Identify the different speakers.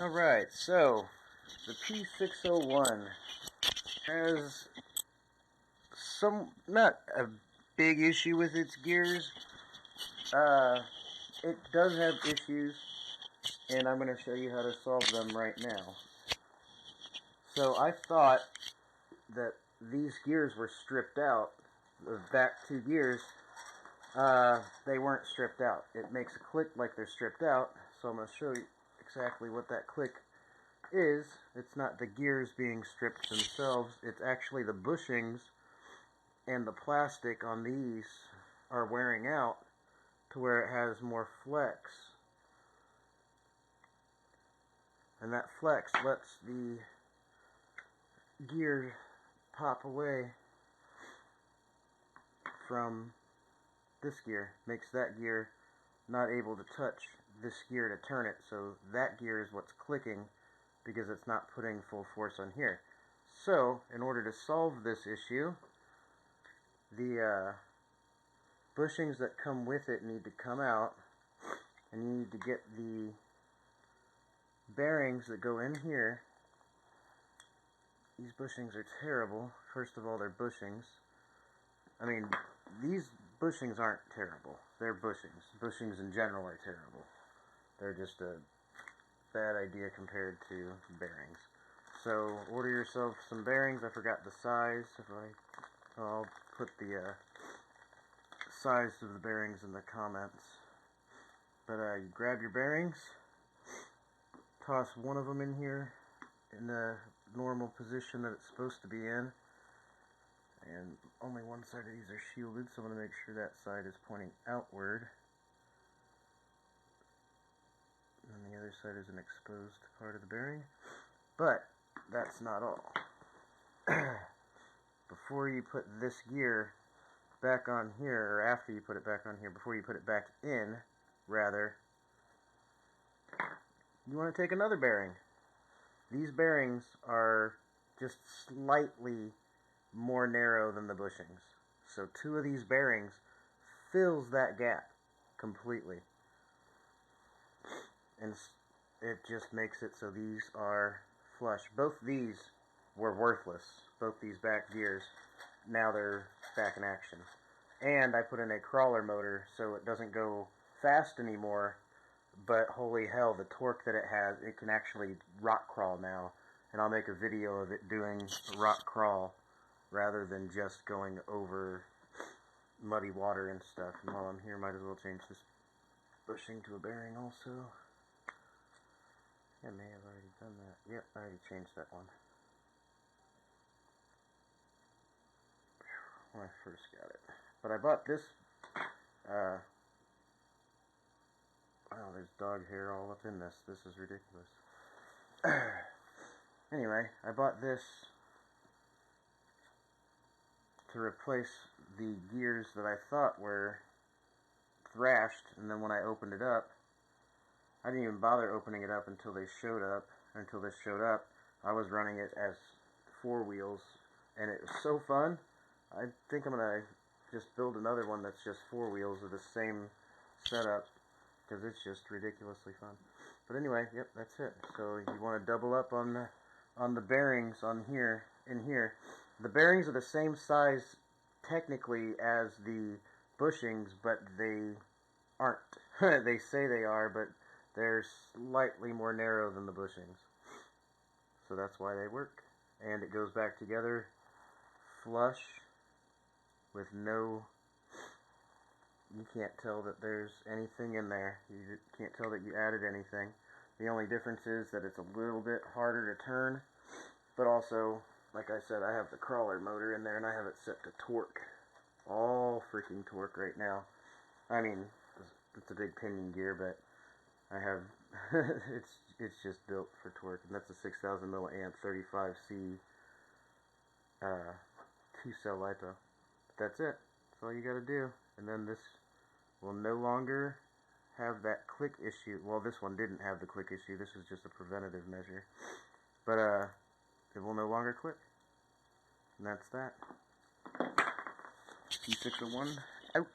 Speaker 1: Alright, so the P601 has not a big issue with its gears. It does have issues, and I'm going to show you how to solve them right now. So I thought that these gears were stripped out, the back two gears. They weren't stripped out. It makes a click like they're stripped out, so I'm going to show you exactly what that click is. It's not the gears being stripped themselves, it's actually the bushings and the plastic on these are wearing out to where it has more flex. And that flex lets the gear pop away from this gear, makes that gear not able to touch this gear to turn it, so that gear is what's clicking because it's not putting full force on here. So, in order to solve this issue, the bushings that come with it need to come out, and you need to get the bearings that go in here. These bushings are terrible. First of all, they're bushings. I mean, these bushings aren't terrible. They're bushings. Bushings in general are terrible. They're just a bad idea compared to bearings. So, order yourself some bearings. I forgot the size. I'll put the size of the bearings in the comments. But you grab your bearings, toss one of them in here in the normal position that it's supposed to be in. And only one side of these are shielded, so I'm going to make sure that side is pointing outward. And the other side is an exposed part of the bearing. But that's not all. Before you put this gear back on here, or after you put it back on here, before you put it back in, rather, you want to take another bearing. These bearings are just slightly more narrow than the bushings. So two of these bearings fills that gap completely. And it just makes it so these are flush. Both these were worthless. Both these back gears. Now they're back in action. And I put in a crawler motor so it doesn't go fast anymore, but holy hell, the torque that it has, it can actually rock crawl now. And I'll make a video of it doing rock crawl rather than just going over muddy water and stuff. And while I'm here, might as well change this bushing to a bearing also. I may have already done that. Yep, I already changed that one when I first got it. But I bought this, wow, there's dog hair all up in this. This is ridiculous. Anyway, I bought this to replace the gears that I thought were thrashed, and then when I opened it up, I didn't even bother opening it up until they showed up. Until this showed up, I was running it as 4 wheels, and it was so fun. I think I'm gonna just build another one that's just 4 wheels with the same setup, because it's just ridiculously fun. But anyway, yep, that's it. So you want to double up on the bearings on here, in here. The bearings are the same size technically as the bushings, but they aren't. They say they are, but they're slightly more narrow than the bushings. So that's why they work. And it goes back together flush with no... You can't tell that there's anything in there. You can't tell that you added anything. The only difference is that it's a little bit harder to turn, but also, like I said, I have the crawler motor in there, and I have it set to torque. All freaking torque right now. I mean, it's a big pinion gear, but I have, it's just built for torque, and that's a 6,000 milliamp 35C 2-cell LiPo. But that's it. That's all you gotta do. And then this will no longer have that click issue. Well, this one didn't have the click issue. This is just a preventative measure. But it will no longer click. And that's that. P601 out.